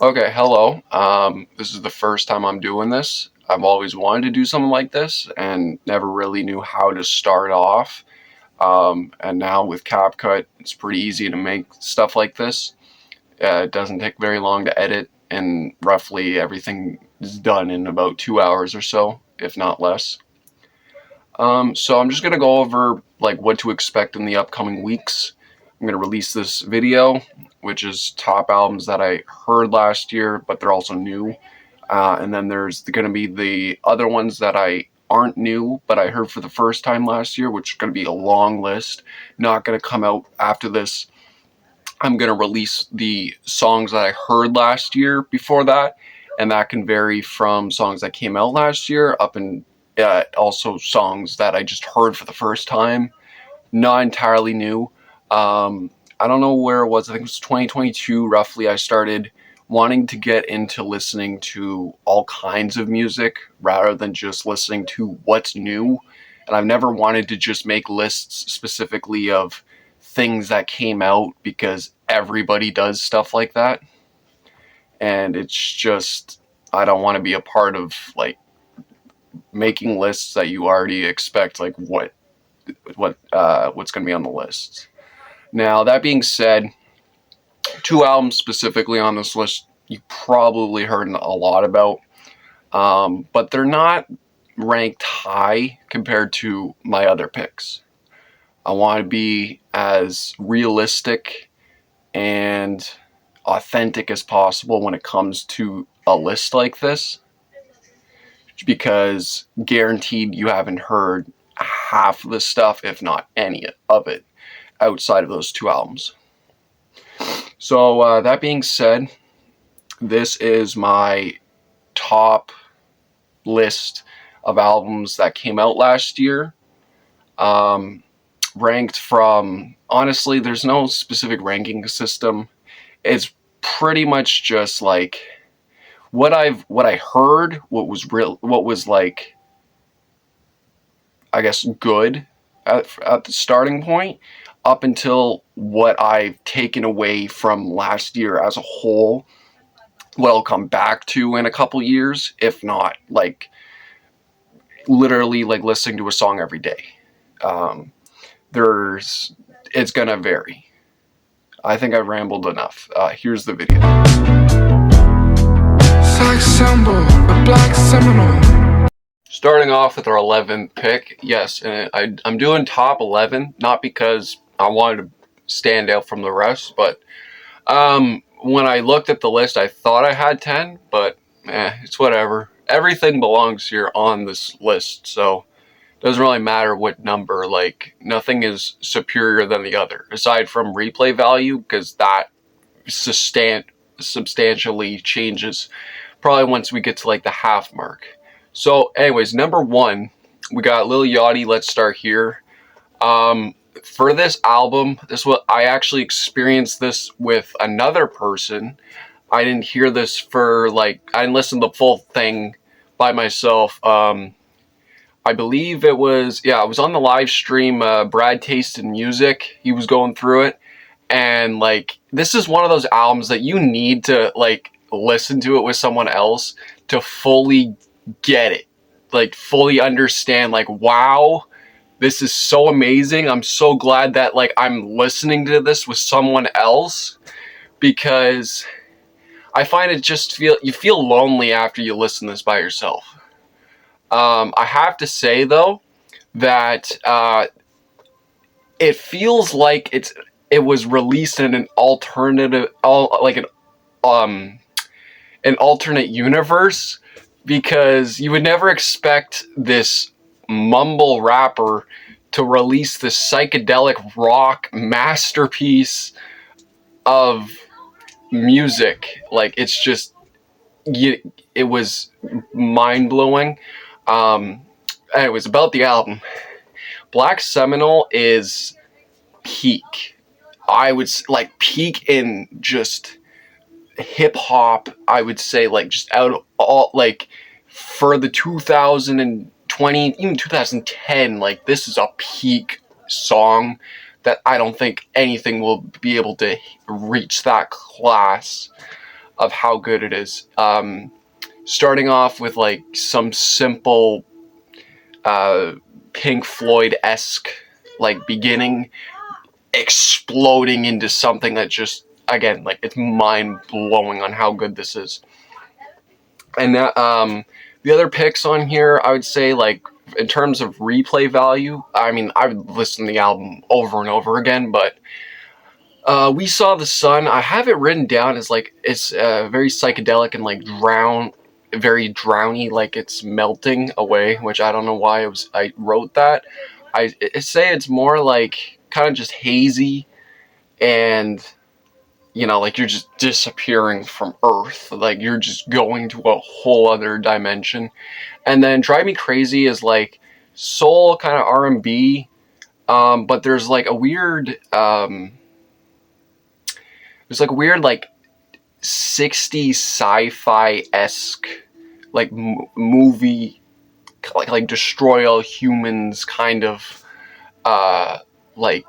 Okay, hello. This is the first time I'm doing this. I've always wanted to do something like this and never really knew how to start off. And now with CapCut, it's pretty easy to make stuff like this. It doesn't take very long to edit, and roughly everything is done in about 2 hours or so, if not less. So I'm just gonna go over like what to expect in the upcoming weeks. I'm gonna release this video, which is top albums that I heard last year, but they're also new. And then there's going to be the other ones that I aren't new, but I heard for the first time last year, which is going to be a long list. Not going to come out after this. I'm going to release the songs that I heard last year before that, and that can vary from songs that came out last year up and also songs that I just heard for the first time, not entirely new. I don't know where it was. I think it was 2022 roughly. I started wanting to get into listening to all kinds of music rather than just listening to what's new. And I've never wanted to just make lists specifically of things that came out because everybody does stuff like that. And it's just, I don't want to be a part of like making lists that you already expect, like what's going to be on the lists. Now, that being said, two albums specifically on this list you probably heard a lot about, but they're not ranked high compared to my other picks. I want to be as realistic and authentic as possible when it comes to a list like this, because guaranteed you haven't heard half of the stuff, if not any of it, outside of those two albums. So that being said, this is my top list of albums that came out last year. Ranked from, honestly, there's no specific ranking system. It's pretty much just like what I heard, what was like, I guess, good at the starting point, up until what I've taken away from last year as a whole, what I'll come back to in a couple years, if not like literally like listening to a song every day. Um, there's it's gonna vary. I think I've rambled enough. Here's the video. Starting off with our 11th pick, yes, and I'm doing top 11, not because I wanted to stand out from the rest, but when I looked at the list, I thought I had 10, but it's whatever. Everything belongs here on this list, so it doesn't really matter what number. Like, nothing is superior than the other, aside from replay value, because that substantially changes probably once we get to like the half mark. So anyways, number one, we got Lil Yachty, Let's Start Here. For this album, I actually experienced this with another person. I didn't hear this I didn't listen to the full thing by myself. I believe it was, yeah, I was on the live stream, Brad Tasted Music. He was going through it. And like, this is one of those albums that you need to like listen to it with someone else to fully get it. Like, fully understand, like, wow, this is so amazing. I'm so glad that like I'm listening to this with someone else, because I find you feel lonely after you listen to this by yourself. I have to say though that it feels like it was released in an an alternate universe, because you would never expect this mumble rapper to release this psychedelic rock masterpiece of music. Like, it's just, it was mind-blowing. Anyways, about the album, Black Seminole is peak. I would like peak in just hip hop. I would say like just out of all, like for the 2020, even 2010, like this is a peak song that I don't think anything will be able to reach that class. of how good it is. Starting off with like some simple uh, Pink Floyd-esque like beginning, exploding into something that just, again, like, it's mind blowing on how good this is. And that the other picks on here, I would say, like, in terms of replay value, I mean, I would listen to the album over and over again, but We Saw the Sun, I have it written down as like, it's very psychedelic and like very drowny, like it's melting away, which I don't know why I wrote that. I say it's more like kind of just hazy, and like you're just disappearing from Earth, like you're just going to a whole other dimension. And then Drive Me Crazy is like soul kind of R&B, but there's like a weird like 60s sci-fi-esque like movie, like Destroy All Humans kind of like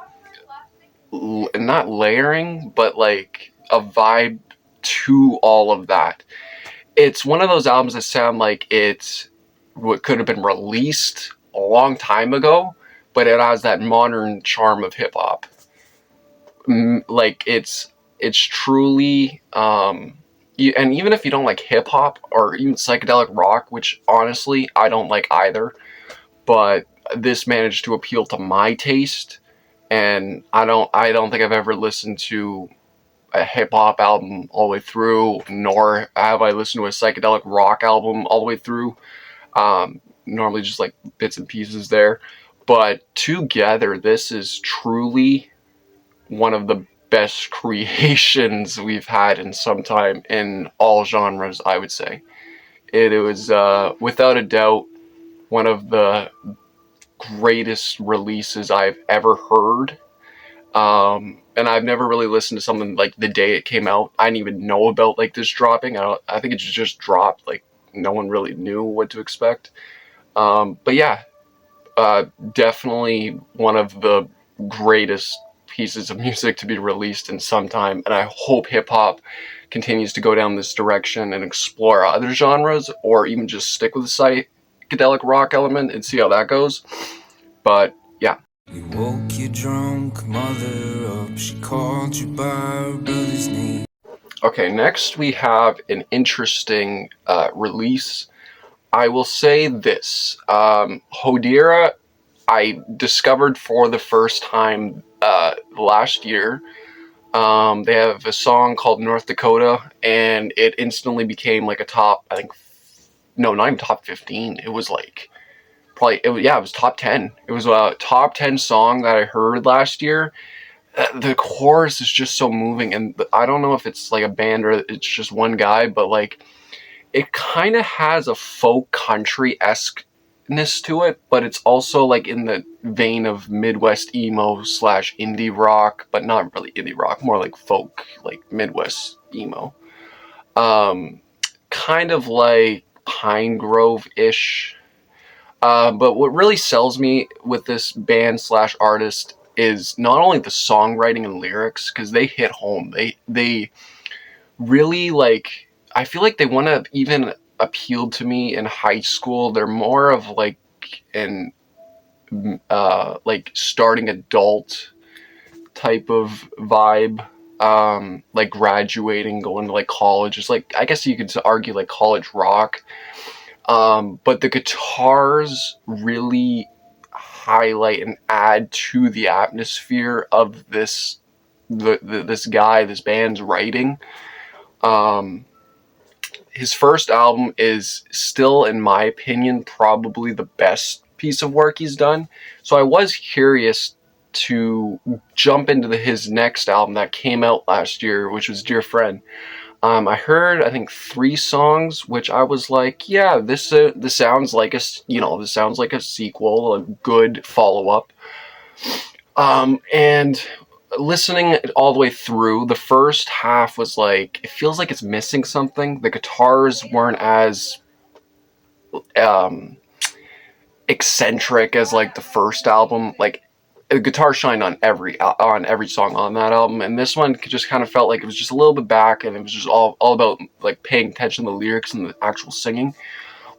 not layering, but like a vibe to all of that. It's one of those albums that sound like it's what could have been released a long time ago, but it has that modern charm of hip hop. Like it's truly and even if you don't like hip hop or even psychedelic rock, which honestly I don't like either, but this managed to appeal to my taste, and I don't think I've ever listened to a hip hop album all the way through, nor have I listened to a psychedelic rock album all the way through. Normally just like bits and pieces there, but together this is truly one of the best creations we've had in some time in all genres, I would say. It was without a doubt one of the greatest releases I've ever heard. And I've never really listened to something like the day it came out. I didn't even know about like this dropping. I think it just dropped. Like no one really knew what to expect. But yeah, definitely one of the greatest pieces of music to be released in some time. And I hope hip hop continues to go down this direction and explore other genres, or even just stick with the psychedelic rock element and see how that goes. But yeah. You woke your drunk mother up, she called you by her brother's name. Okay, next we have an interesting release. I will say this. Hodira, I discovered for the first time last year. They have a song called North Dakota, and it instantly became like a top, I think, no, not even top 15. It was like, probably, it was top 10. It was a top 10 song that I heard last year. The chorus is just so moving, and I don't know if it's like a band or it's just one guy, but like it kind of has a folk country-esqueness to it, but it's also like in the vein of Midwest emo / indie rock, but not really indie rock, more like folk, like Midwest emo. Kind of like Pine Grove-ish. But what really sells me with this band / artist is not only the songwriting and lyrics, because they hit home. They really, like, I feel like they want to even appeal to me in high school. They're more of like an like starting adult type of vibe, like graduating, going to like college. It's like, I guess you could argue like college rock. But the guitars really highlight and add to the atmosphere of this this band's writing. His first album is still, in my opinion, probably the best piece of work he's done. So I was curious to jump into his next album that came out last year, which was Dear Friend. I heard, I think, 3 songs, which I was like, yeah, this sounds like this sounds like a sequel, a good follow up. And listening all the way through, the first half was like, it feels like it's missing something. The guitars weren't as eccentric as like the first album. Like the guitar shined on every song on that album, and this one just kind of felt like it was just a little bit back, and it was just all about like paying attention to the lyrics and the actual singing,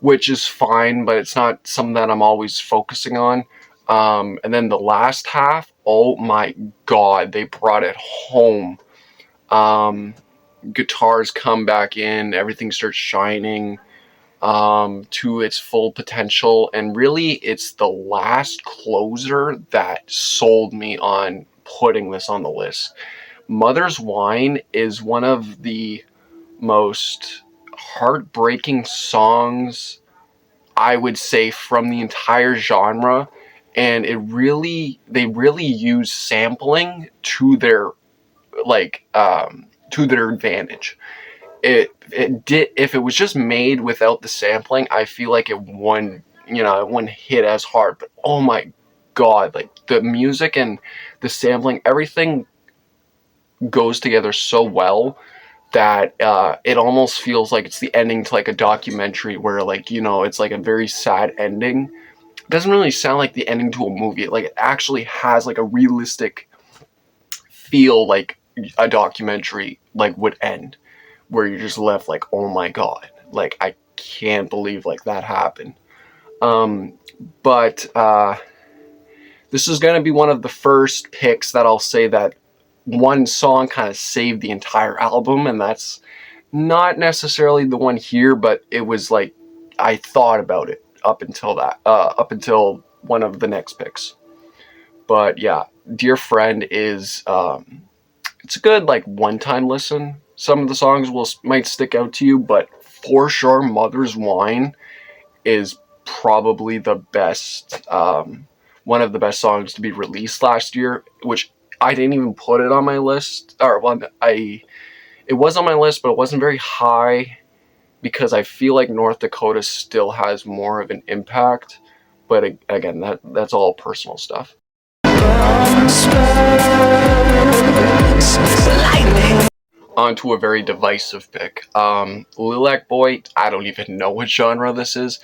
which is fine, but it's not something that I'm always focusing on. And then the last half, oh my god, they brought it home. Um, Guitars come back in, everything starts shining to its full potential, and really, it's the last closer that sold me on putting this on the list. Mother's Wine is one of the most heartbreaking songs, I would say, from the entire genre, and they really use sampling to their to their advantage. It did, if it was just made without the sampling, I feel like it wouldn't hit as hard. But oh my god, like the music and the sampling, everything goes together so well that it almost feels like it's the ending to like a documentary where, like, it's like a very sad ending. It doesn't really sound like the ending to a movie. Like, it actually has like a realistic feel, like a documentary like would end, where you're just left like, oh my god, like I can't believe like that happened. Um, but This is going to be one of the first picks that I'll say that one song kind of saved the entire album, and that's not necessarily the one here, but it was like I thought about it up until one of the next picks. But yeah, Dear Friend is it's a good like one-time listen. Some of the songs might stick out to you, but for sure, Mother's Wine is probably the best, one of the best songs to be released last year. Which I didn't even put it on my list, or well, it was on my list, but it wasn't very high because I feel like North Dakota still has more of an impact. But again, that's all personal stuff. On to a very divisive pick. Lilac Boy, I don't even know what genre this is.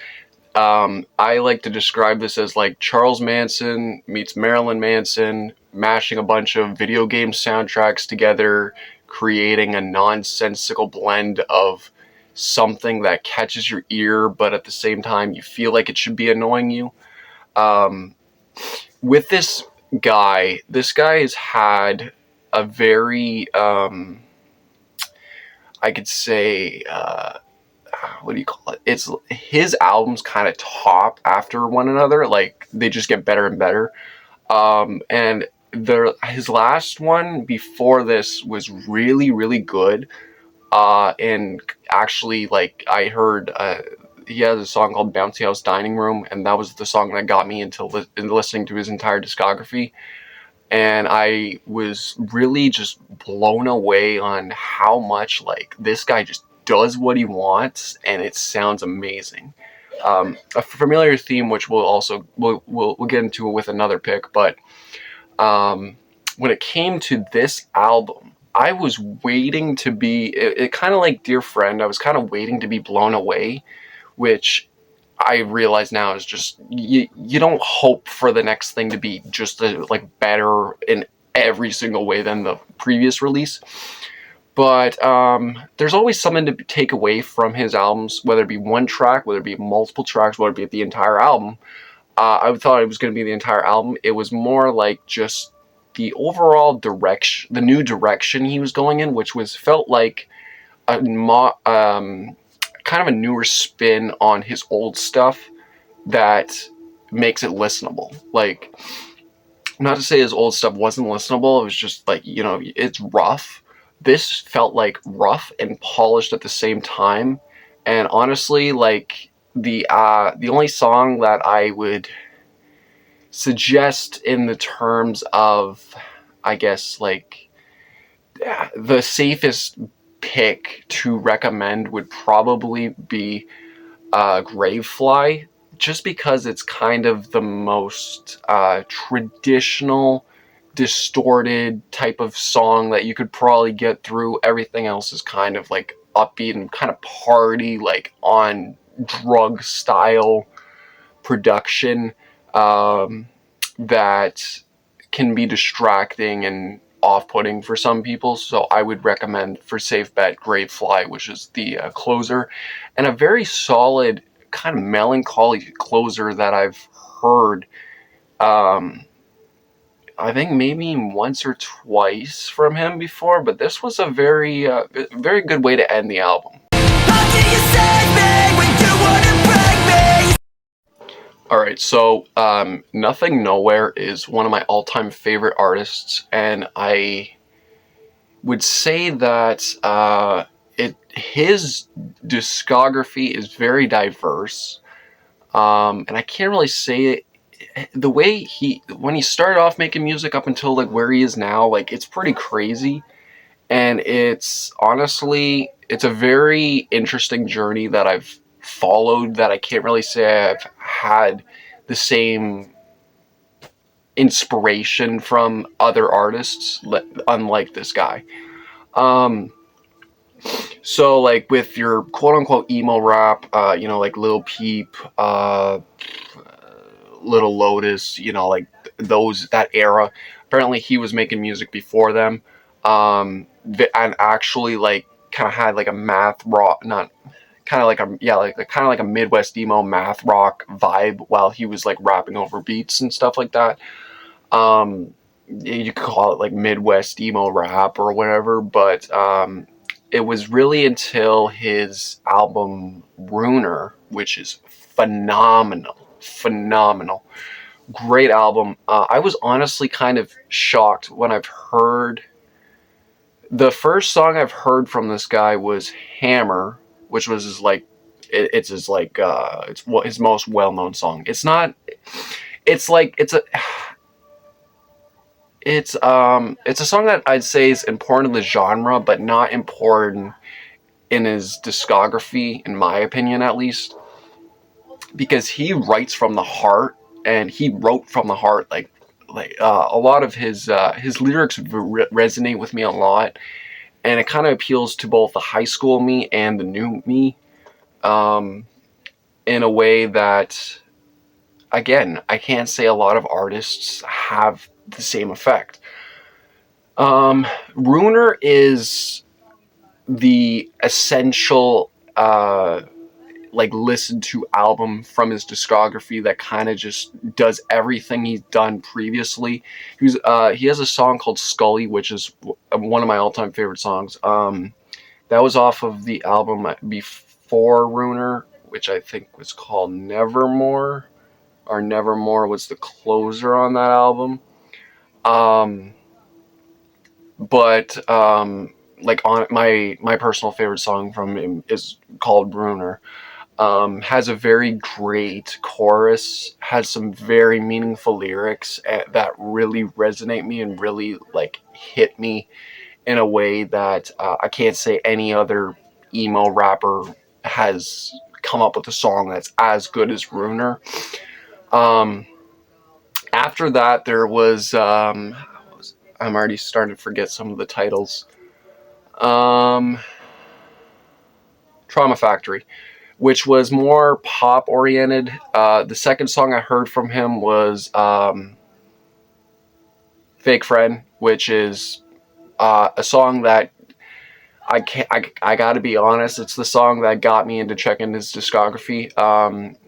I like to describe this as like Charles Manson meets Marilyn Manson, mashing a bunch of video game soundtracks together, creating a nonsensical blend of something that catches your ear, but at the same time, you feel like it should be annoying you. Um, with this guy has had a very, I could say, what do you call it? It's his albums kind of top after one another. Like, they just get better and better. And his last one before this was really, really good. And actually, like, I heard he has a song called Bouncy House Dining Room, and that was the song that got me into listening to his entire discography. And I was really just blown away on how much like this guy just does what he wants, and it sounds amazing. A familiar theme, which we'll get into with another pick, but when it came to this album, I was waiting to be it kind of like Dear Friend. I was kind of waiting to be blown away, which I realize now is just you don't hope for the next thing to be just like better in every single way than the previous release. But there's always something to take away from his albums, whether it be one track, whether it be multiple tracks, whether it be the entire album. I thought it was going to be the entire album. It was more like just the overall direction, the new direction he was going in, which felt like a kind of a newer spin on his old stuff that makes it listenable. Like, not to say his old stuff wasn't listenable, it was just like, it's rough. This felt like rough and polished at the same time. And honestly, like, the only song that I would suggest in the terms of, I guess, like, the safest pick to recommend would probably be Gravefly, just because it's kind of the most traditional, distorted type of song that you could probably get through. Everything else is kind of like upbeat and kind of party, like on drug style production that can be distracting and off-putting for some people. So I would recommend for safe bet Grave Fly, which is the closer, and a very solid kind of melancholy closer that I've heard. Um, I think maybe once or twice from him before, but this was a very good way to end the album. All right, so Nothing Nowhere is one of my all-time favorite artists, and I would say that his discography is very diverse, and I can't really say it. The way when he started off making music up until like where he is now, like it's pretty crazy, and it's honestly it's a very interesting journey that I've followed, that I can't really say I've had the same inspiration from other artists, unlike this guy. Um, so like with your quote unquote emo rap, like Lil Peep, Little Lotus, like that era. Apparently, he was making music before them, and actually like kind of had like a math rock, not kind of like a yeah, like kind of like a Midwest emo math rock vibe while he was like rapping over beats and stuff like that. Um, you could call it like Midwest emo rap or whatever, but it was really until his album Ruiner, which is phenomenal, great album. I was honestly kind of shocked when I've heard the first song I've heard from this guy was Hammer, which was his like it's his like it's what his most well known song. It's not. It's like it's a song that I'd say is important in the genre, but not important in his discography, in my opinion, at least, because he writes from the heart, and he wrote from the heart. A lot of his lyrics resonate with me a lot, and it kind of appeals to both the high school me and the new me, um, in a way that, again, I can't say a lot of artists have the same effect. Runer is the essential like listen to album from his discography that kind of just does everything he's done previously. He has a song called Scully, which is one of my all-time favorite songs. That was off of the album before Runer, which I think was called Nevermore, or Nevermore was the closer on that album. Um, but like on my personal favorite song from him is called Bruner. Has a very great chorus, has some very meaningful lyrics that really resonate me and really like hit me in a way that I can't say any other emo rapper has come up with a song that's as good as Runer. Um, After that, there was I'm already starting to forget some of the titles. Um, Trauma Factory, which was more pop oriented. The second song I heard from him was Fake Friend, which is a song that I gotta be honest, it's the song that got me into checking his discography.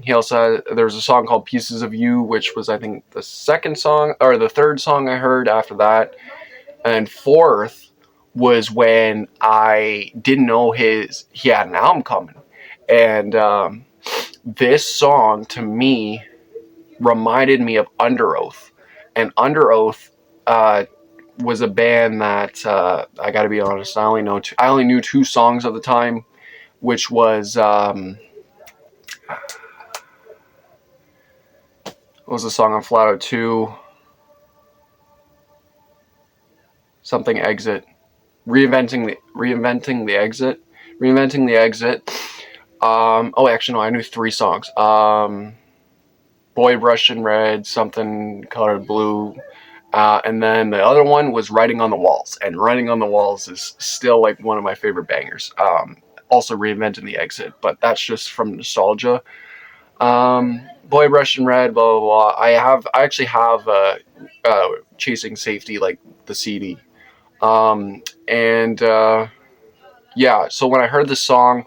He also there's a song called Pieces of You, which was I think the second song or the third song I heard after that. And fourth was when I didn't know he had an album coming. And this song to me reminded me of Under Oath. And Under Oath was a band that I got to be honest, I only knew two songs at the time, which was what was the song on Flat Out 2? Something Exit. Reinventing the Exit. Reinventing the Exit. Oh, actually, no, I knew three songs. Boy Brushed in Red, Something Colored Blue, and then the other one was Writing on the Walls. And Writing on the Walls is still like one of my favorite bangers. Also Reinventing the Exit, but that's just from nostalgia. Boy Brushed in Red, blah blah blah. I actually have Chasing Safety, like the CD. And yeah, so when I heard the song,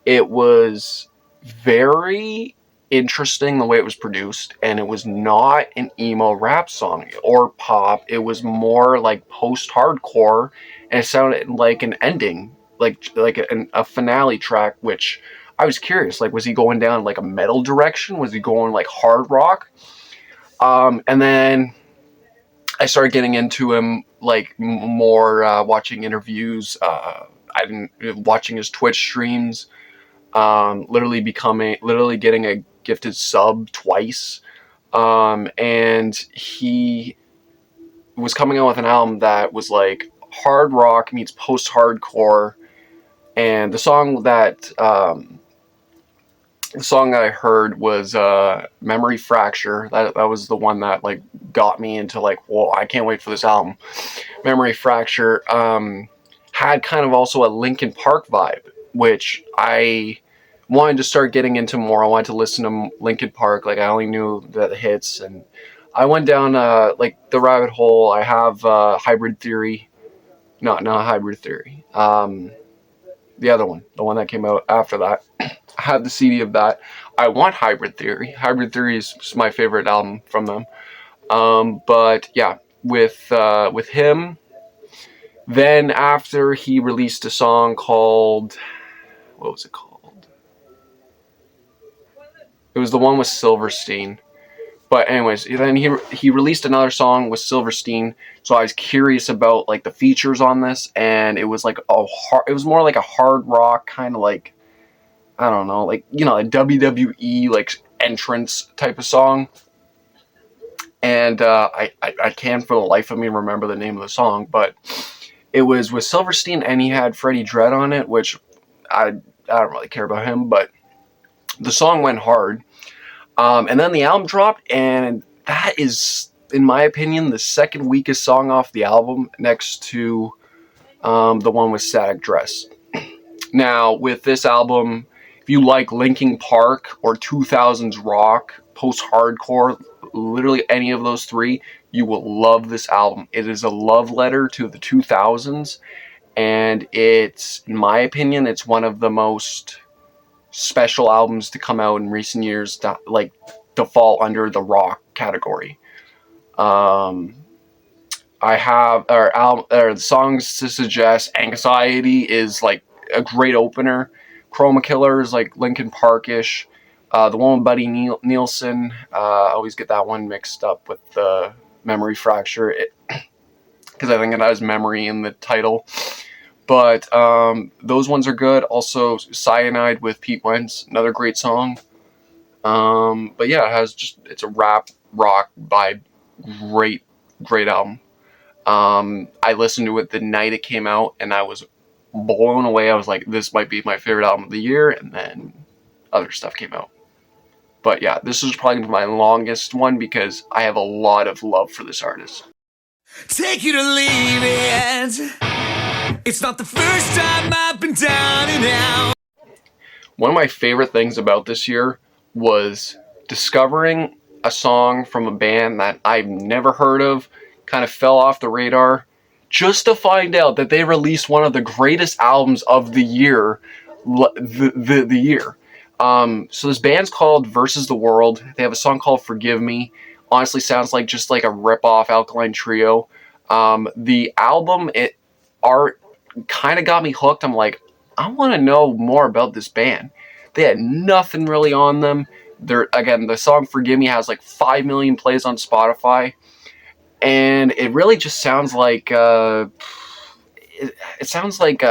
it was very interesting the way it was produced, and it was not an emo rap song or pop. It was more like post-hardcore, and it sounded like an ending, a finale track, which I was curious, like, was he going down like a metal direction? Was he going like hard rock? And then I started getting into him like more, watching interviews. I didn't watching his Twitch streams. Literally getting a gifted sub twice. And he was coming out with an album that was like hard rock meets post hardcore. And the song that I heard was Memory Fracture. That was the one that like got me into like, whoa, I can't wait for this album. Memory Fracture had kind of also a Linkin Park vibe, which I wanted to start getting into more. I wanted to listen to Linkin Park. Like, I only knew the hits, and I went down like the rabbit hole. I have Hybrid Theory, not Hybrid Theory. The other one, the one that came out after that. I have the CD of that. I want Hybrid Theory. Hybrid Theory is my favorite album from them. But yeah, with him. Then after he released a song called, what was it called? It was the one with Silverstein. But anyways, then he released another song with Silverstein. So I was curious about like the features on this, and it was like it was more like a hard rock kind of like, I don't know, like, you know, a WWE like entrance type of song. And I can't for the life of me remember the name of the song, but it was with Silverstein, and he had Freddie Dredd on it, which I don't really care about him, but the song went hard. And then the album dropped, and that is, in my opinion, the second weakest song off the album, next to the one with Static Dress. Now, with this album, if you like Linkin Park or 2000s rock, post-hardcore, literally any of those three, you will love this album. It is a love letter to the 2000s, and it's, in my opinion, it's one of the most special albums to come out in recent years to fall under the rock category. I have the songs to suggest. Anxiety is like a great opener. Chroma Killer is like Linkin Parkish. The one with Buddy Nielsen, I always get that one mixed up with the Memory Fracture, because I think it has memory in the title. But those ones are good. Also, Cyanide with Pete Wentz, another great song. But yeah, it's a rap rock vibe. Great album. I listened to it the night it came out, and I was blown away. I was like, this might be my favorite album of the year, and then other stuff came out. But yeah, this is probably my longest one because I have a lot of love for this artist. Take it or leave it. It's not the first time I've been down and out. One of my favorite things about this year was discovering a song from a band that I've never heard of, kind of fell off the radar, just to find out that they released one of the greatest albums of the year, the year. So this band's called Versus the World. They have a song called Forgive Me. Honestly, sounds like just like a rip-off Alkaline Trio. The album art kind of got me hooked. I'm like, I want to know more about this band. They had nothing really on them. The song Forgive Me has like 5 million plays on Spotify. And it really just sounds like it sounds like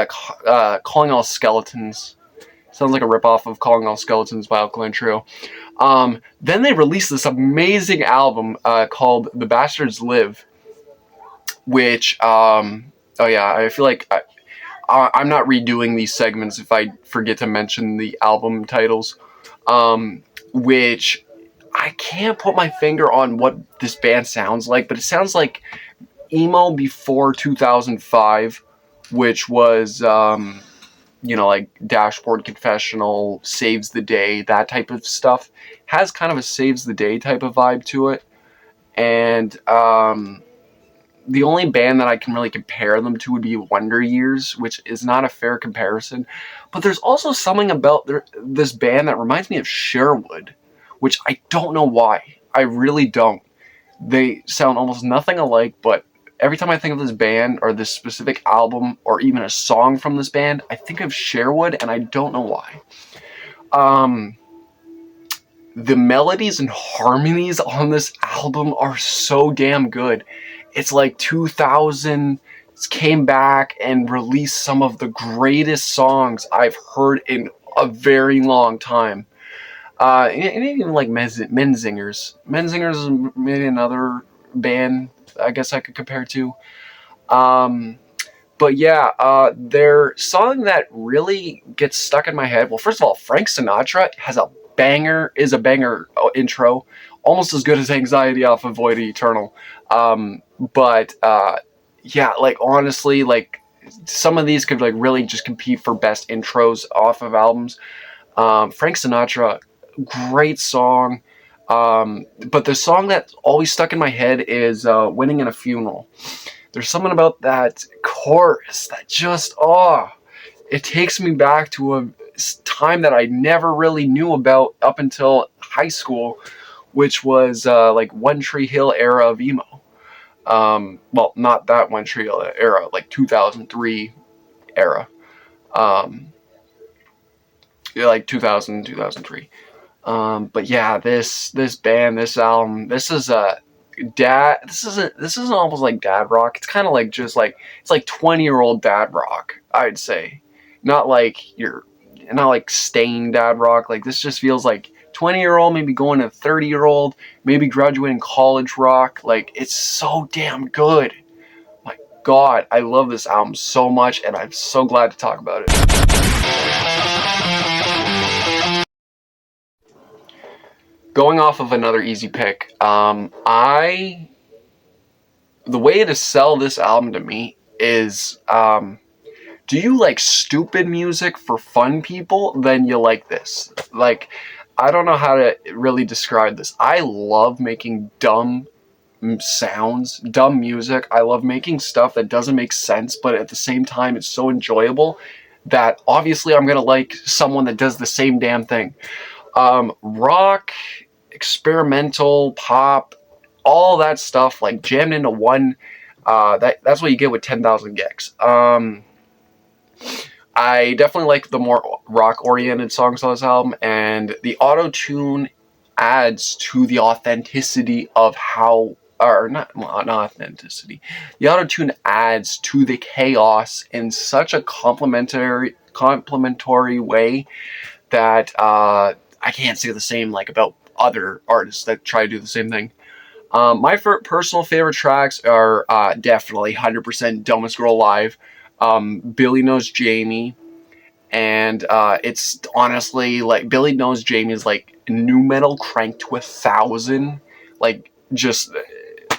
Calling All Skeletons. Sounds like a ripoff of Calling All Skeletons by Alkaline Trio. Then they released this amazing album called The Bastards Live, which oh yeah, I feel like I'm not redoing these segments if I forget to mention the album titles, which I can't put my finger on what this band sounds like, but it sounds like emo before 2005, which was, like Dashboard Confessional, Saves the Day, that type of stuff. Has kind of a Saves the Day type of vibe to it. And the only band that I can really compare them to would be Wonder Years, which is not a fair comparison. But there's also something about this band that reminds me of Sherwood, which I don't know why. I really don't. They sound almost nothing alike, but every time I think of this band or this specific album or even a song from this band, I think of Sherwood, and I don't know why. The melodies and harmonies on this album are so damn good. It's like 2000 came back and released some of the greatest songs I've heard in a very long time. And even like Menzingers. Menzingers is maybe another band I guess I could compare to. But yeah, their song that really gets stuck in my head. Well, first of all, Frank Sinatra is a banger intro, almost as good as Anxiety off of Void Eternal. But yeah, like honestly, like some of these could like really just compete for best intros off of albums. Frank Sinatra, great song. But the song that always stuck in my head is Winning in a Funeral. There's something about that chorus that just, it takes me back to a time that I never really knew about up until high school, which was like One Tree Hill era of emo. Well, not that One Tree Hill era, like 2003 era. Yeah, like 2000, 2003. But yeah, this band, this album, this is a dad. This is almost like dad rock. It's kind of like just like it's like 20-year-old dad rock. I'd say, not like not like staying dad rock. Like this just feels like 20-year-old, maybe going to 30-year-old, maybe graduating college rock. Like it's so damn good. My God, I love this album so much, and I'm so glad to talk about it. Going off of another easy pick, the way to sell this album to me is, do you like stupid music for fun people? Then you like this. Like, I don't know how to really describe this. I love making dumb sounds, dumb music. I love making stuff that doesn't make sense, but at the same time, it's so enjoyable that obviously I'm gonna like someone that does the same damn thing. Rock, experimental, pop, all that stuff like jammed into one. That's what you get with 10,000 Gex. I definitely like the more rock-oriented songs on this album, and the auto-tune adds to the authenticity of how, or not authenticity. The auto-tune adds to the chaos in such a complimentary way that I can't say the same like about other artists that try to do the same thing. My personal favorite tracks are definitely 100% Dumbest Girl Live, Billy Knows Jamie, and it's honestly like Billy Knows Jamie is like new metal cranked to 1,000, like just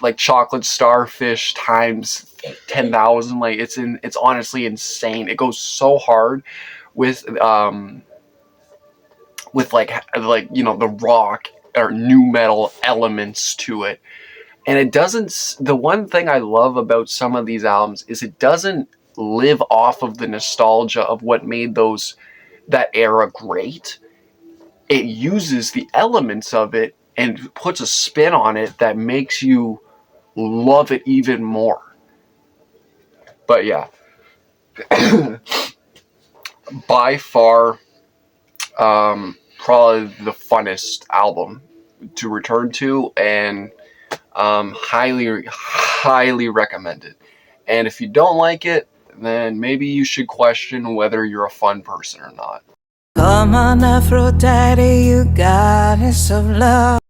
like Chocolate Starfish times 10,000. Like it's honestly insane. It goes so hard with like the rock or new metal elements to it. And it doesn't, the one thing I love about some of these albums is it doesn't live off of the nostalgia of what made that era great. It uses the elements of it and puts a spin on it that makes you love it even more. But yeah, by far, probably the funnest album to return to, and highly recommend it. And if you don't like it, then maybe you should question whether you're a fun person or not. Come on, Aphrodite, you goddess of love.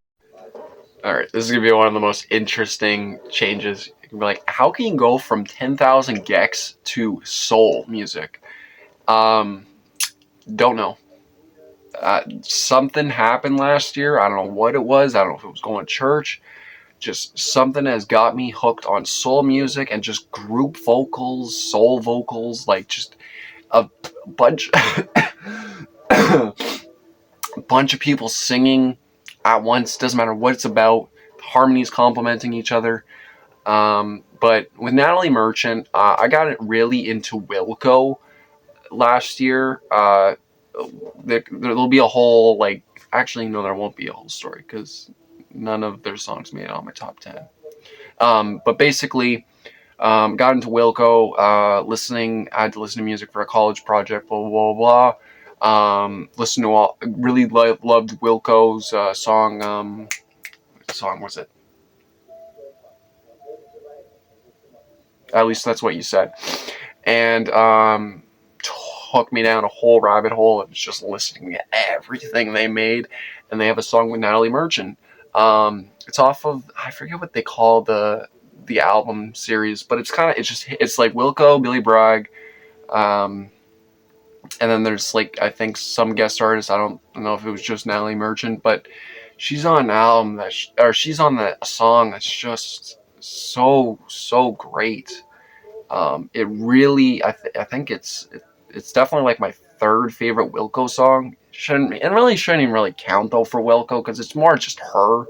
Alright, this is going to be one of the most interesting changes. You can be like, how can you go from 10,000 Gex to soul music? Don't know. Something happened last year. I don't know what it was. I don't know if it was going to church. Just something has got me hooked on soul music and just group vocals, soul vocals, like just a bunch a bunch of people singing at once. Doesn't matter what it's about. The harmonies complementing each other. But with Natalie Merchant, I got it really into Wilco last year. There'll be a whole like. Actually, no, there won't be a whole story because none of their songs made it on my top 10. But basically, got into Wilco, listening. I had to listen to music for a college project. Blah blah blah. Listen to all. Really loved Wilco's song. What song was it? At least that's what you said. And took me down a whole rabbit hole of just listening to everything they made. And they have a song with Natalie Merchant. It's off of, I forget what they call the album series, but it's like Wilco, Billy Bragg, um, and then there's like I think some guest artists. I don't know if it was just Natalie Merchant, but she's on an album or she's on a song that's just so great. It really, I think it's definitely like my third favorite Wilco song. Shouldn't even really count though for Wilco because it's more just her.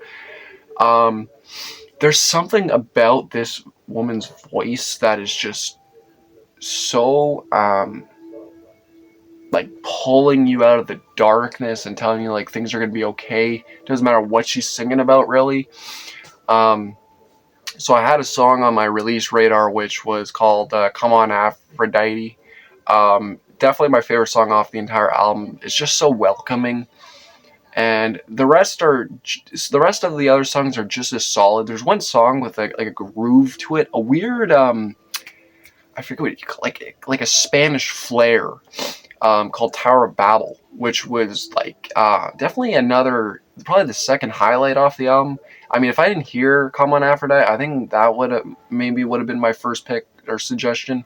Um, there's something about this woman's voice that is just so like pulling you out of the darkness and telling you like things are gonna be okay. Doesn't matter what she's singing about, really. Um, so I had a song on my release radar which was called "Come On Aphrodite." Definitely my favorite song off the entire album. It's just so welcoming, and the rest of the other songs are just as solid. There's one song with like a groove to it, a weird I forget what you call like a Spanish flair, called Tower of Babel, which was like definitely another, probably the second highlight off the album. I mean, if I didn't hear "Come On Aphrodite," I think that would have been my first pick or suggestion.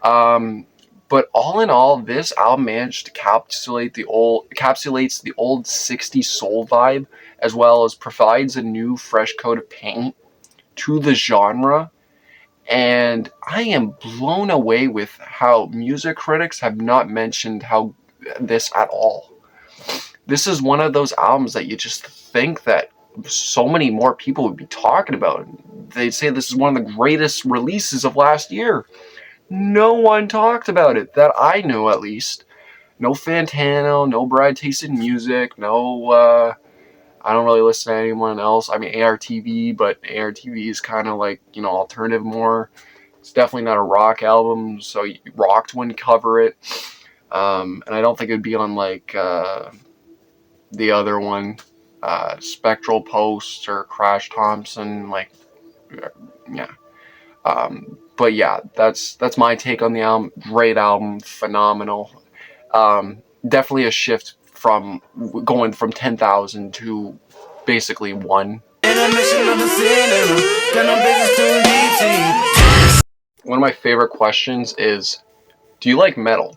Um, but all in all, this album managed to encapsulates the old '60s soul vibe, as well as provides a new, fresh coat of paint to the genre. And I am blown away with how music critics have not mentioned how this at all. This is one of those albums that you just think that so many more people would be talking about. They'd say this is one of the greatest releases of last year. No one talked about it, that I know at least. No Fantano, no Brad Tasted Music, no, I don't really listen to anyone else. I mean, ARTV, but ARTV is kind of like, alternative more. It's definitely not a rock album, so Rocked wouldn't cover it. And I don't think it'd be on like the other one, Spectral Post or Crash Thompson. Like, yeah. But yeah, that's my take on the album. Great album, phenomenal. Definitely a shift from going from 10,000 to basically one. One of my favorite questions is, do you like metal?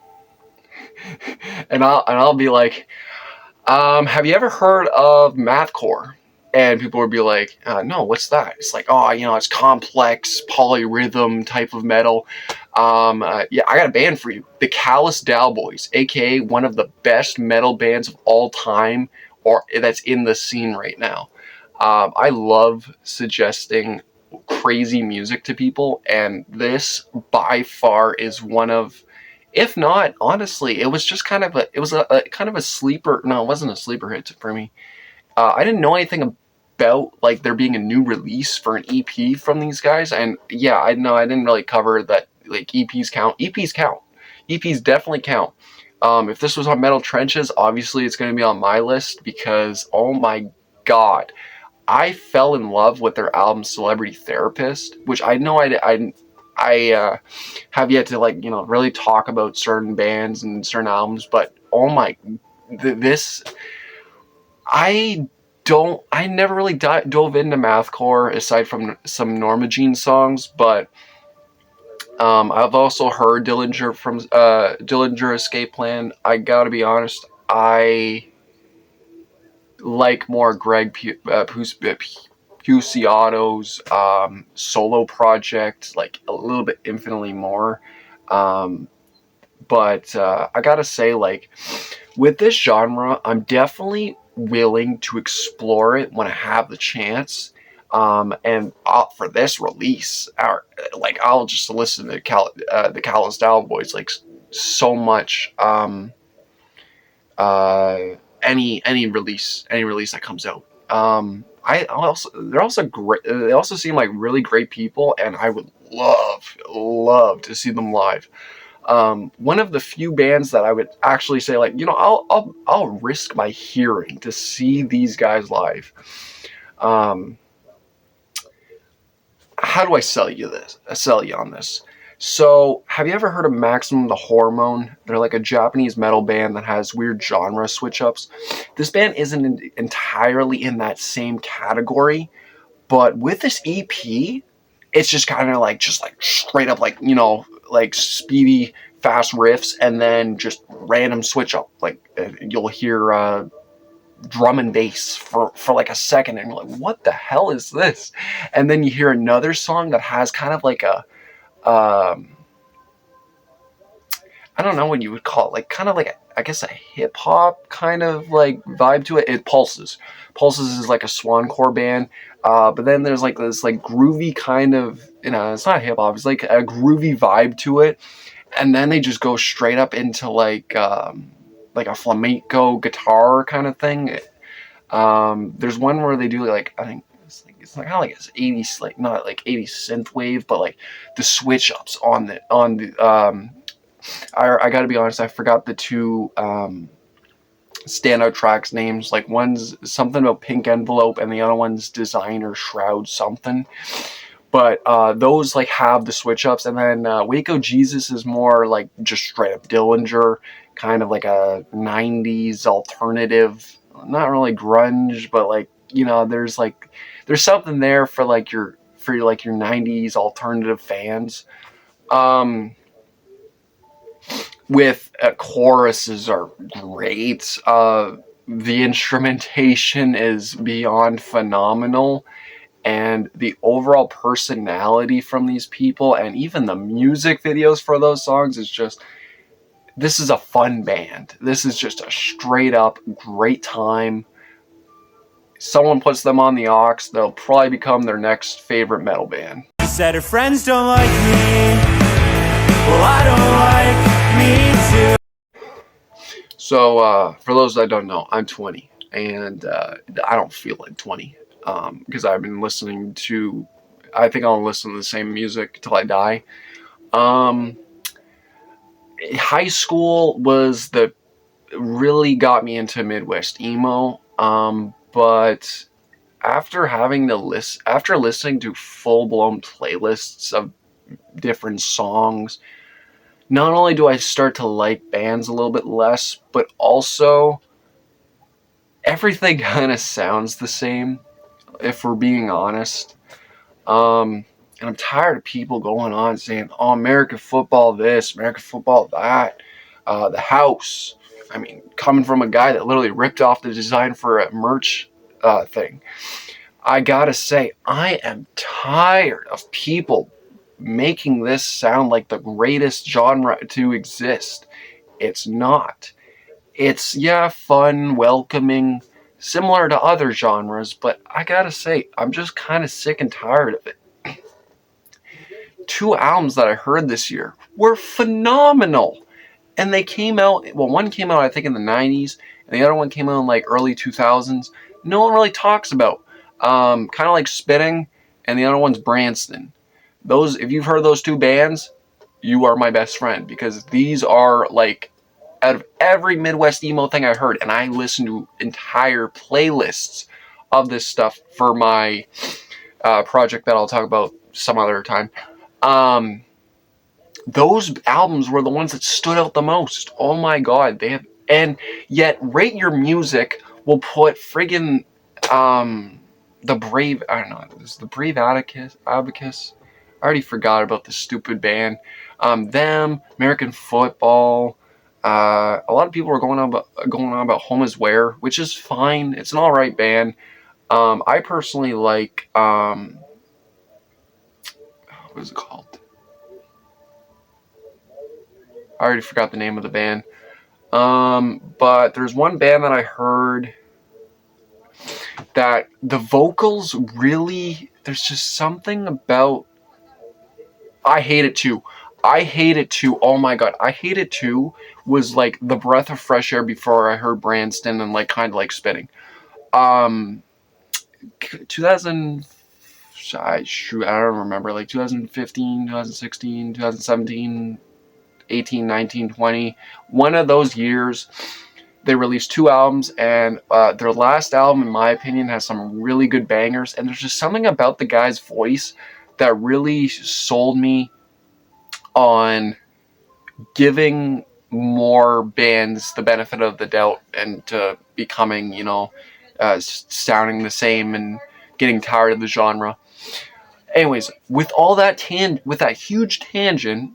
And I'll be like, have you ever heard of mathcore? And people would be like, no, what's that? It's like, oh, it's complex polyrhythm type of metal. Yeah, I got a band for you, the Callous Boys, aka one of the best metal bands of all time, or that's in the scene right now. I love suggesting crazy music to people, and this by far is one of, if not, honestly, it was just a kind of a sleeper. No, it wasn't a sleeper hit for me. I didn't know anything about like there being a new release for an EP from these guys, and yeah, I know I didn't really cover that. Like EPs count. EPs count. EPs definitely count. If this was on Metal Trenches, obviously it's going to be on my list because oh my god, I fell in love with their album Celebrity Therapist, which I know I have yet to like really talk about certain bands and certain albums, but oh my, this I never really dove into mathcore aside from some Norma Jean songs, but I've also heard Dillinger Escape Plan. I gotta be honest, I like more Greg Puciato's solo project, like a little bit infinitely more. Um, but I gotta say, like, with this genre, I'm definitely willing to explore it when I have the chance. And for this release, I'll just listen to the Callous Down Boys like so much. Uh, any release that comes out. I also they're also great. They also seem like really great people, and I would love to see them live. One of the few bands that I would actually say, like, I'll risk my hearing to see these guys live. Um, how do I sell you this? Sell you on this. So, have you ever heard of Maximum the Hormone? They're like a Japanese metal band that has weird genre switch ups. This band isn't entirely in that same category, but with this EP, it's just kind of like straight up like like speedy fast riffs and then just random switch up. Like you'll hear drum and bass for like a second, and you're like, what the hell is this? And then you hear another song that has kind of like a um, I don't know what you would call it, like kind of like I guess a hip hop kind of like vibe to it. It Pulses. Pulses is like a swancore band, but then there's like this like groovy kind of it's not hip hop. It's like a groovy vibe to it, and then they just go straight up into like a flamenco guitar kind of thing. There's one where they do like I think it's like kind of like it's 80s like not like 80s synth wave, but like the switch ups on the. I got to be honest, I forgot the two standout tracks names. Like one's something about Pink Envelope, and the other one's Designer Shroud something. But those like have the switch ups, and then Waco Jesus is more like just straight up Dillinger, kind of like a '90s alternative, not really grunge, but like there's something there for your '90s alternative fans. Um, with choruses are great. The instrumentation is beyond phenomenal, and the overall personality from these people, and even the music videos for those songs is just. This is a fun band. This is just a straight up great time. Someone puts them on the aux, they'll probably become their next favorite metal band. She said her friends don't like me. Well, I don't like me too. So, for those that don't know, I'm 20, and I don't feel like 20 because I've been listening to. I think I'll listen to the same music till I die. Um, High school was the really got me into Midwest emo, but after listening to full blown playlists of different songs, not only do I start to like bands a little bit less, but also everything kind of sounds the same, if we're being honest. And I'm tired of people going on saying, "Oh, American football this, American football that." The House. I mean, coming from a guy that literally ripped off the design for a merch thing, I gotta say, I am tired of people making this sound like the greatest genre to exist. It's not. It's, yeah, fun, welcoming, similar to other genres, but I gotta say, I'm just kind of sick and tired of it. Two albums that I heard this year were phenomenal. And they came out, well, one came out, I think, in the 90s, and the other one came out in like early 2000s. No one really talks about. Kind of like Spitting, and the other one's Branston. If you've heard those two bands, you are my best friend, because these are like out of every Midwest emo thing I heard, and I listened to entire playlists of this stuff for my project that I'll talk about some other time. Those albums were the ones that stood out the most. Oh my god, and yet Rate Your Music will put friggin' the Brave, I don't know, is the Brave Abacus? I already forgot about the stupid band. Them, American Football. A lot of people are going on about Home Is Where, which is fine. It's an alright band. I personally like what is it called? I already forgot the name of the band. But there's one band that I heard. that the vocals really, there's just something about, I hate it too. I hate it too. Oh my god, I hate it too was like the breath of fresh air before I heard Branston and like kind of like spitting. Um 2000, I don't remember, like 2015, 2016, 2017, 18, 19, 20. One of those years they released two albums, and their last album, in my opinion, has some really good bangers, and there's just something about the guy's voice that really sold me on giving more bands the benefit of the doubt and becoming, sounding the same and getting tired of the genre. Anyways, with all that with that huge tangent,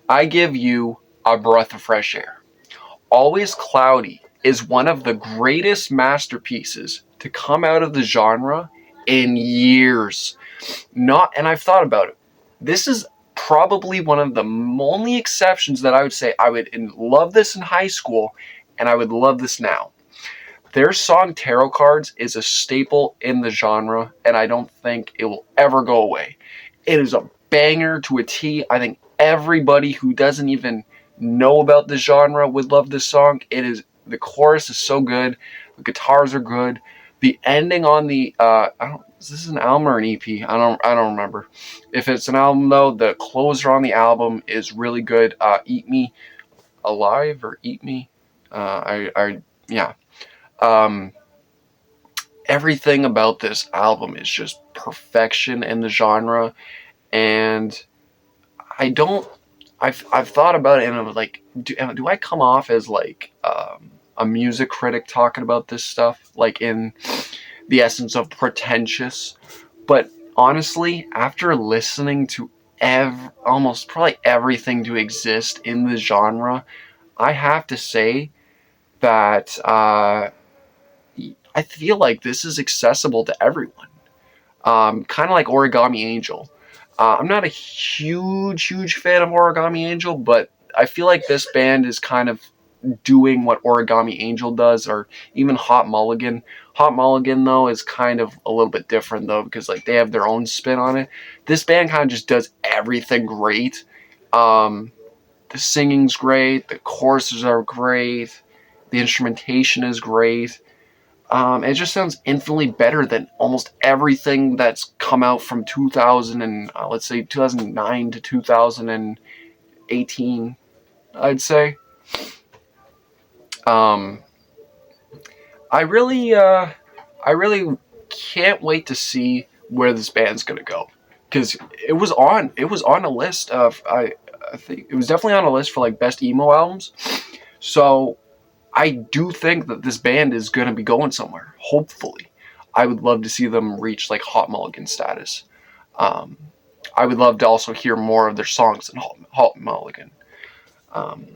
I give you A Breath of Fresh Air. Always Cloudy is one of the greatest masterpieces to come out of the genre in years. And I've thought about it. This is probably one of the only exceptions that I would say I would love this in high school and I would love this now. Their song Tarot Cards is a staple in the genre, and I don't think it will ever go away. It is a banger to a T. I think everybody who doesn't even know about the genre would love this song. The chorus is so good, the guitars are good. The ending on the is this an album or an EP? I don't remember. If it's an album though, the closer on the album is really good. Eat Me Alive or Eat Me. Yeah. Um, Everything about this album is just perfection in the genre, and I don't. I've thought about it, and I was like, do I come off as like a music critic talking about this stuff, like in the essence of pretentious? But honestly, after listening to almost probably everything to exist in the genre, I have to say that I feel like this is accessible to everyone. Kind of like Origami Angel. I'm not a huge fan of Origami Angel, but I feel like this band is kind of doing what Origami Angel does, or even Hot Mulligan. Hot Mulligan though is kind of a little bit different though, because like they have their own spin on it. This band kind of just does everything great. The singing's great, the choruses are great, the instrumentation is great. It just sounds infinitely better than almost everything that's come out from 2000 and let's say 2009 to 2018. I'd say. Um, I really can't wait to see where this band's gonna go, because it was on a list of I think it was definitely on a list for like best emo albums. So I do think that this band is going to be going somewhere. Hopefully, I would love to see them reach like Hot Mulligan status. Um, I would love to also hear more of their songs than Hot Mulligan. Um,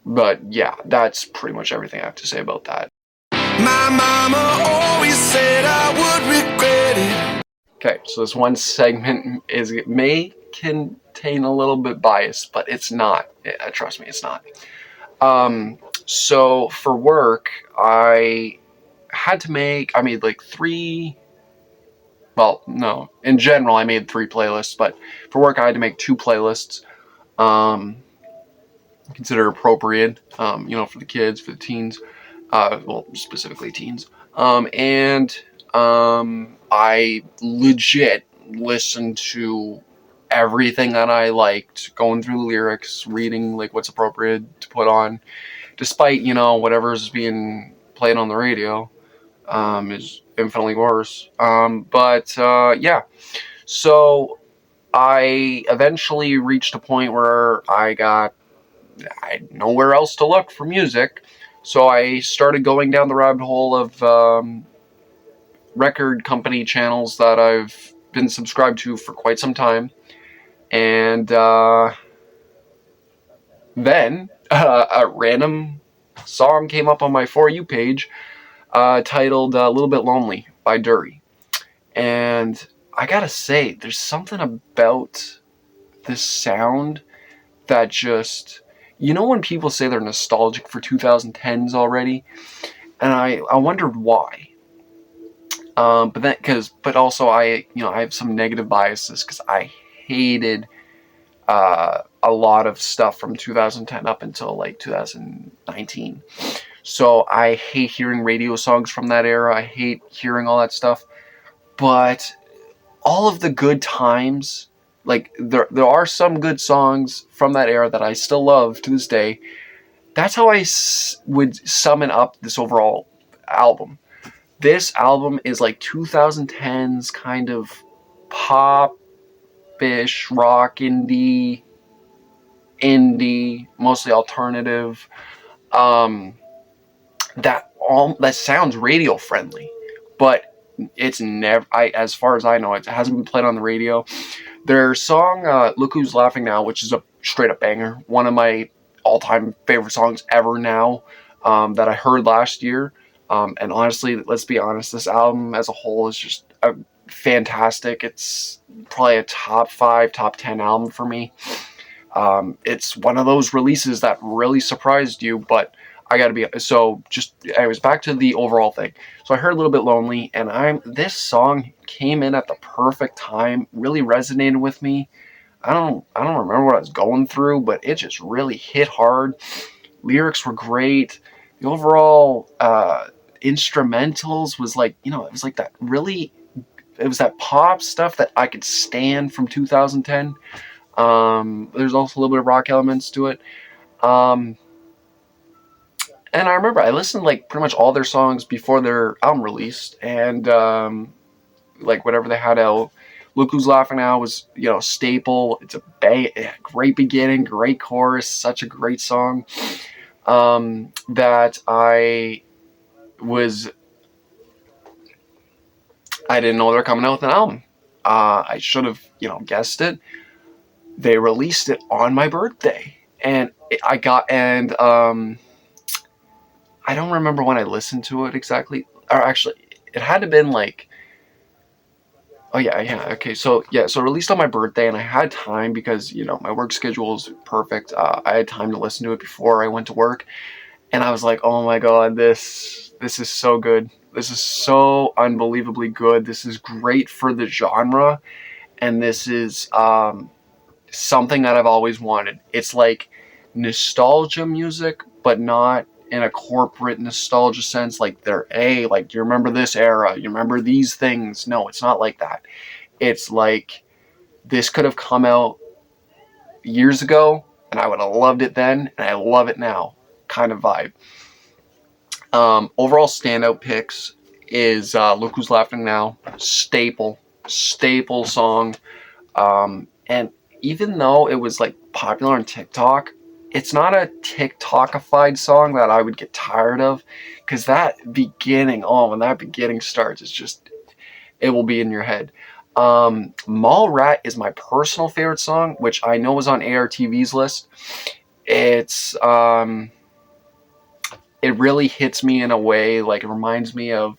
but yeah, that's pretty much everything I have to say about that. My mama always said I would regret it. Okay, so this one segment it may contain a little bit bias, but it's not. Trust me, it's not. So for work, I made like three, well, no, in general, I made three playlists, but for work, I had to make two playlists, considered appropriate, for the kids, for the teens, well, specifically teens. I legit listened to everything that I liked, going through the lyrics, reading like what's appropriate to put on, despite whatever's being played on the radio is infinitely worse. Yeah, so I eventually reached a point where I had nowhere else to look for music, so I started going down the rabbit hole of record company channels that I've been subscribed to for quite some time, and then a random song came up on my For You page titled A Little Bit Lonely by Dury. And I gotta say, there's something about this sound that just, when people say they're nostalgic for 2010s already, and I wondered why. But also I have some negative biases because I hated a lot of stuff from 2010 up until like 2019. So I hate hearing radio songs from that era. I hate hearing all that stuff. But all of the good times, like there are some good songs from that era that I still love to this day. That's how would summon up this overall album. This album is like 2010's kind of pop-ish, rock, indie, mostly alternative. Um, that sounds radio friendly, but it's never. As far as I know, it hasn't been played on the radio. Their song "Look Who's Laughing Now," which is a straight up banger, one of my all time favorite songs ever now, that I heard last year. And honestly, let's be honest, this album as a whole is just fantastic. It's probably a top 5, top 10 album for me. It's one of those releases that really surprised you, but I gotta be so. Just I was back to the overall thing. So I heard a little bit lonely, and this song came in at the perfect time. Really resonated with me. I don't remember what I was going through, but it just really hit hard. Lyrics were great. The overall instrumentals was like, it was like that really. It was that pop stuff that I could stand from 2010. There's also a little bit of rock elements to it. Um, and I remember I listened like pretty much all their songs before their album released, and like whatever they had out. Look Who's Laughing Now was staple. It's a great beginning, great chorus, such a great song. That was I didn't know they were coming out with an album. I should have guessed it. They released it on my birthday, and I don't remember when I listened to it exactly. Or actually, it had to have been like, oh yeah, okay. So yeah, so released on my birthday, and I had time because my work schedule is perfect. I had time to listen to it before I went to work, and I was like, oh my god, this is so good. This is so unbelievably good. This is great for the genre, and this is something that I've always wanted. It's like nostalgia music, but not in a corporate nostalgia sense. Like like you remember this era, you remember these things. No, it's not like that. It's like this could have come out years ago, and I would have loved it then, and I love it now. Kind of vibe. Overall standout picks is "Look Who's Laughing Now," staple song. And even though it was like popular on TikTok, it's not a TikTokified song that I would get tired of, because that beginning, when that beginning starts, it will be in your head. Mall Rat is my personal favorite song, which I know was on ARTV's list. It's it really hits me in a way, like it reminds me of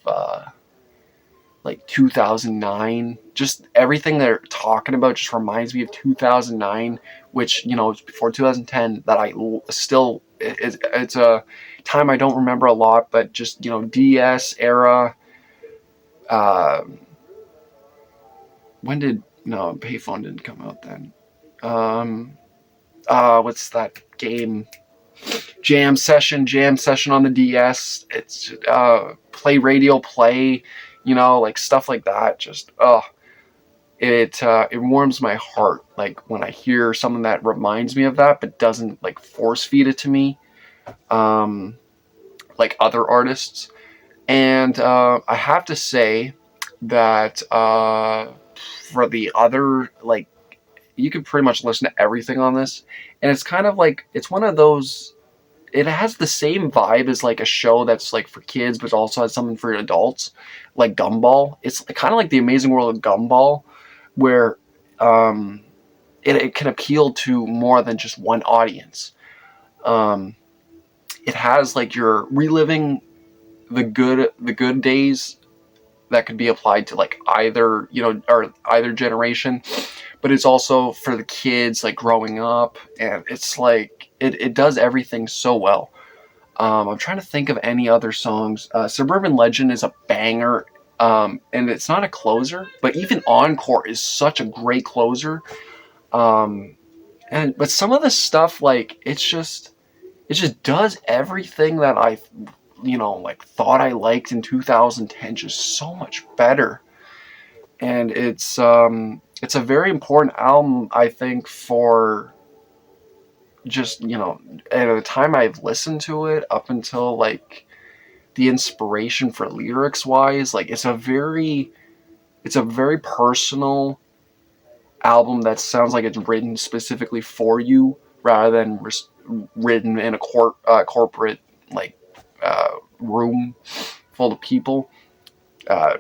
like 2009. Just everything they're talking about just reminds me of 2009, which it's before 2010. That I still it's a time I don't remember a lot, but just DS era. Uh, when did no Payphone didn't come out then? What's that game? Jam session on the DS. It's play radio play, like stuff like that. Just it warms my heart, like when I hear something that reminds me of that, but doesn't like force feed it to me, like other artists. And I have to say that for the other, like, you can pretty much listen to everything on this, and it's kind of like it's one of those. It has the same vibe as like a show that's like for kids, but also has something for adults, like Gumball. It's kind of like the Amazing World of Gumball, where it can appeal to more than just one audience. It has like you're reliving the good days that could be applied to like either or either generation, but it's also for the kids like growing up, and it's like it does everything so well. I'm trying to think of any other songs. Suburban Legend is a banger, and it's not a closer, but even Encore is such a great closer. Um, but some of the stuff, like, it just does everything that I, like thought I liked in 2010 just so much better. And it's a very important album, I think, for just, at the time I've listened to it up until like the inspiration for lyrics wise, like it's a very personal album that sounds like it's written specifically for you rather than written in a corporate like room full of people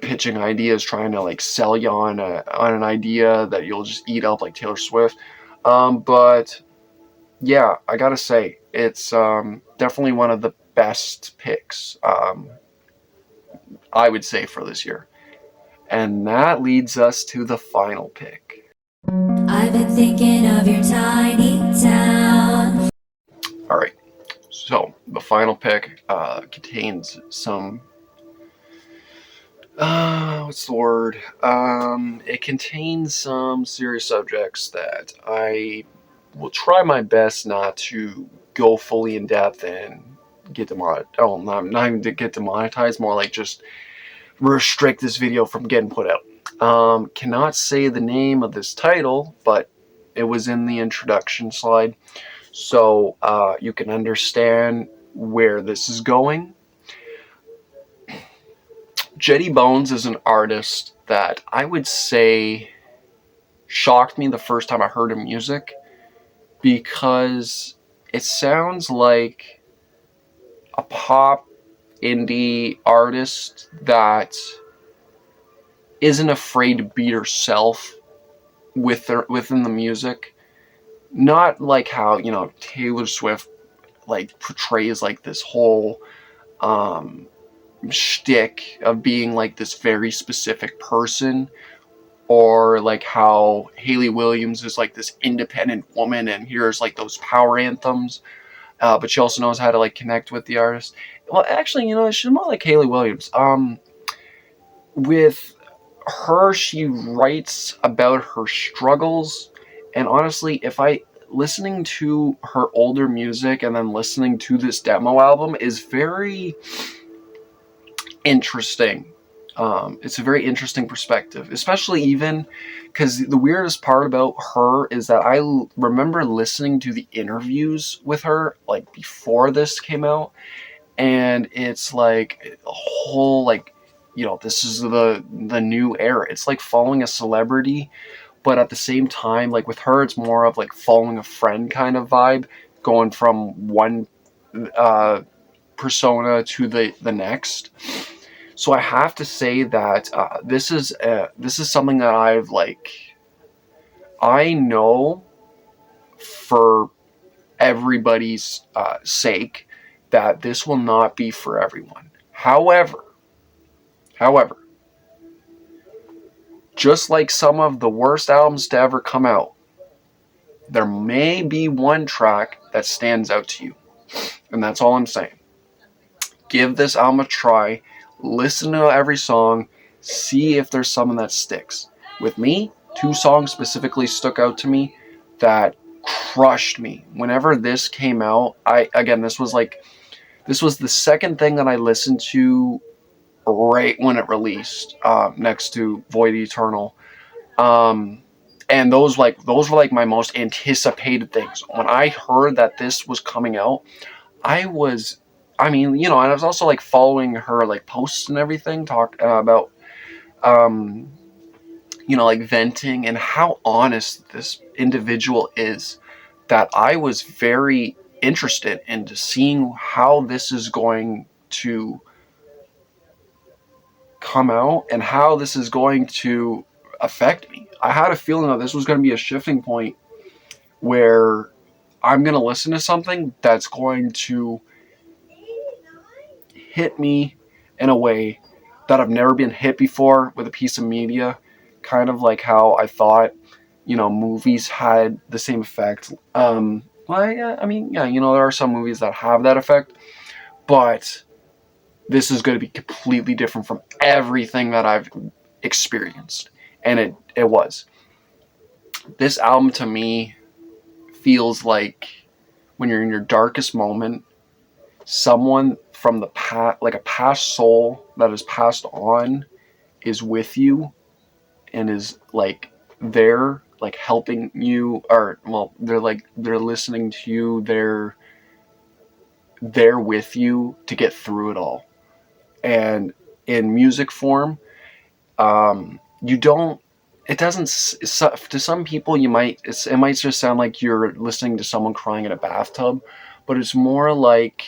pitching ideas, trying to like sell you on an idea that you'll just eat up like Taylor Swift. But yeah, I gotta say it's definitely one of the best picks, I would say, for this year. And that leads us to the final pick. I've been thinking of your tiny town. All right, so the final pick contains some. What's the word? It contains some serious subjects that I will try my best not to go fully in depth and get demonetized. Oh, not even to get demonetized, more like just restrict this video from getting put out. Cannot say the name of this title, but it was in the introduction slide, so you can understand where this is going. Jetty Bones is an artist that I would say shocked me the first time I heard her music, because it sounds like a pop indie artist that isn't afraid to be herself within the music. Not like how, Taylor Swift like portrays like this whole shtick of being like this very specific person, or like how Hayley Williams is like this independent woman and hears like those power anthems, but she also knows how to like connect with the artist. Well, actually, she's more like Hayley Williams. With her, she writes about her struggles, and honestly, if I listening to her older music and then listening to this demo album is very interesting. It's a very interesting perspective, especially even because the weirdest part about her is that I remember listening to the interviews with her like before this came out, and it's like a whole like, this is the new era. It's like following a celebrity, but at the same time, like with her, it's more of like following a friend kind of vibe, going from one uh, persona to the next. So I have to say that this is something that I know for everybody's sake that this will not be for everyone. However, just like some of the worst albums to ever come out, there may be one track that stands out to you, and that's all I'm saying. Give this album a try. Listen to every song, see if there's something that sticks. With me, two songs specifically stuck out to me that crushed me. Whenever this came out, this was the second thing that I listened to right when it released, next to Void Eternal. And those were like my most anticipated things. When I heard that this was coming out, I was and I was also like following her like posts and everything, talk about like venting and how honest this individual is, that I was very interested into seeing how this is going to come out and how this is going to affect me. I had a feeling that this was going to be a shifting point where I'm going to listen to something that's going to hit me in a way that I've never been hit before with a piece of media, kind of like how I thought, movies had the same effect. Well, yeah, there are some movies that have that effect, but this is going to be completely different from everything that I've experienced. And it was. This album to me feels like when you're in your darkest moment, someone from the past, like a past soul that has passed on, is with you and is like there, like helping you, or well, they're listening to you, they're there with you to get through it all. And in music form, you don't, it doesn't, to some people you might, it might just sound like you're listening to someone crying in a bathtub, but it's more like,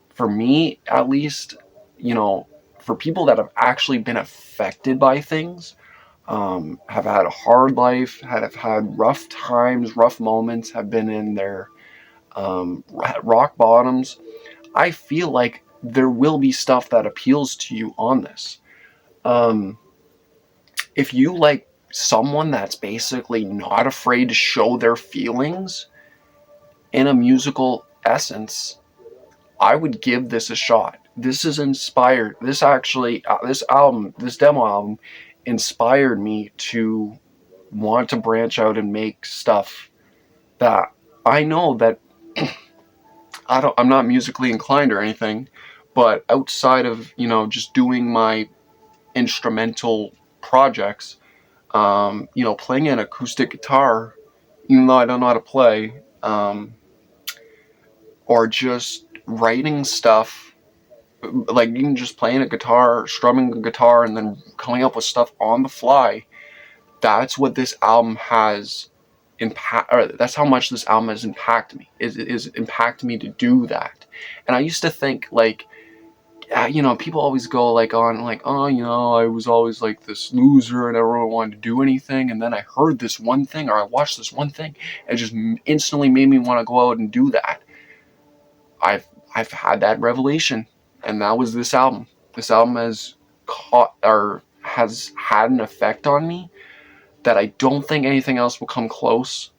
for me at least, you know, for people that have actually been affected by things, have had a hard life, have had rough times, rough moments, have been in their rock bottoms, I feel like there will be stuff that appeals to you on this. Um, if you like someone that's basically not afraid to show their feelings in a musical essence, I would give this a shot. This is inspired. This actually, this album, this demo album, inspired me to want to branch out and make stuff that I know that I'm not musically inclined or anything, but outside of, you know, just doing my instrumental projects, you know, playing an acoustic guitar, even though I don't know how to play, or just writing stuff, like even just playing a guitar, strumming a guitar, and then coming up with stuff on the fly. That's what this album has impact, or that's how much this album has impacted me. Is impacted me to do that. And I used to think like, you know, people always go like on like, oh, you know, I was always like this loser and never really wanted to do anything, and then I heard this one thing or I watched this one thing, and it just instantly made me want to go out and do that. I've had that revelation, and that was this album. This album has caught, or has had an effect on me that I don't think anything else will come close.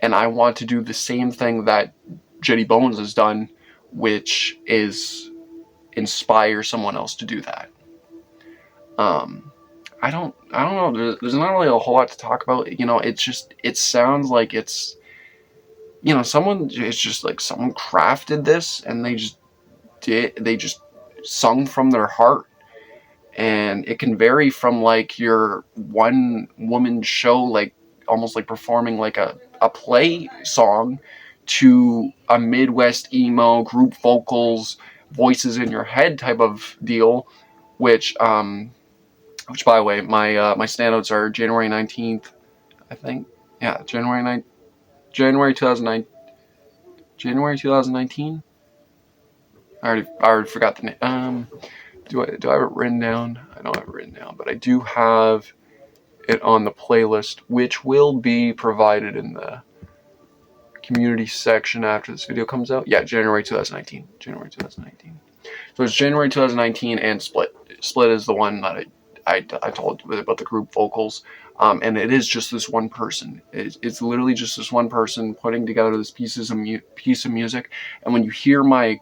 And I want to do the same thing that Jetty Bones has done, which is inspire someone else to do that. I don't know. There's not really a whole lot to talk about. You know, it sounds like it's, you know, it's just like someone crafted this and they just sung from their heart. And it can vary from like your one woman show, like almost like performing like a play song, to a Midwest emo group vocals, voices in your head type of deal, which by the way, my standouts are January 19th, I think. Yeah, January 2009, January 2019. I already forgot the name. Do I have it written down? I don't have it written down, but I do have it on the playlist, which will be provided in the community section after this video comes out. Yeah, January 2019. January 2019. So it's January 2019 and Split. Split is the one that I told you about the group vocals. And it is just this one person. It's literally just this one person putting together this piece of music. And when you hear my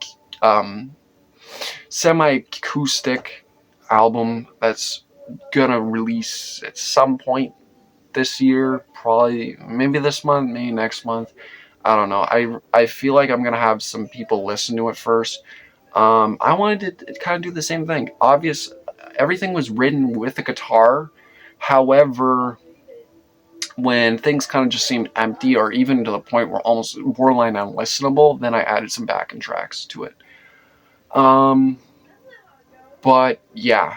semi-acoustic album that's gonna release at some point this year, probably maybe this month, maybe next month, I don't know. I feel like I'm gonna have some people listen to it first. I wanted to kind of do the same thing. Everything was written with a guitar. However, when things kind of just seemed empty, or even to the point where almost borderline unlistenable, then I added some backing tracks to it. But yeah,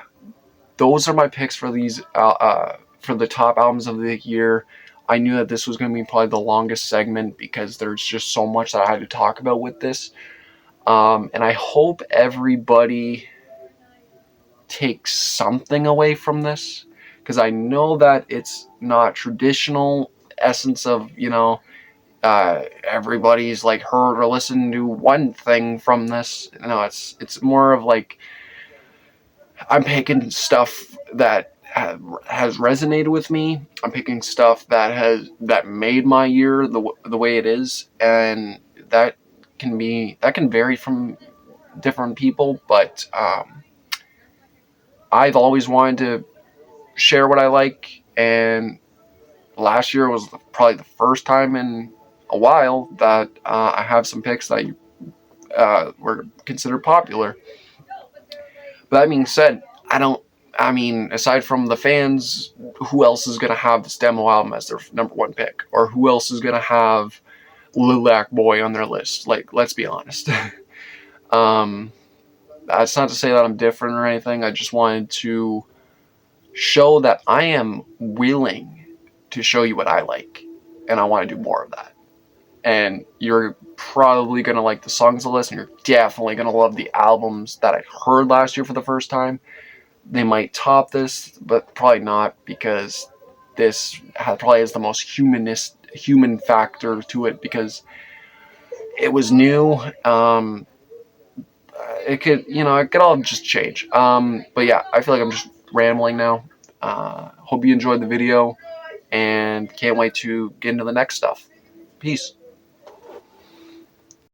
those are my picks for these for the top albums of the year. I knew that this was going to be probably the longest segment because there's just so much that I had to talk about with this. And I hope everybody takes something away from this, because I know that it's not traditional essence of, you know, everybody's like heard or listened to one thing from this. No, it's more of like, I'm picking stuff that has resonated with me. I'm picking stuff that made my year the way it is, and that can vary from different people, but I've always wanted to share what I like, and last year was probably the first time in a while that I have some picks that were considered popular. But that being said, I don't. I mean, aside from the fans, who else is gonna have this demo album as their number one pick, or who else is gonna have Lilac Boy on their list? Like, let's be honest. um, that's not to say that I'm different or anything. I just wanted to show that I am willing to show you what I like, and I want to do more of that. And you're probably gonna like the songs on the list, and you're definitely gonna love the albums that I heard last year for the first time. They might top this, but probably not, because this probably has the most human factor to it, because it was new. It could, it could all just change. But yeah, I feel like I'm just rambling now. Hope you enjoyed the video, and can't wait to get into the next stuff. Peace.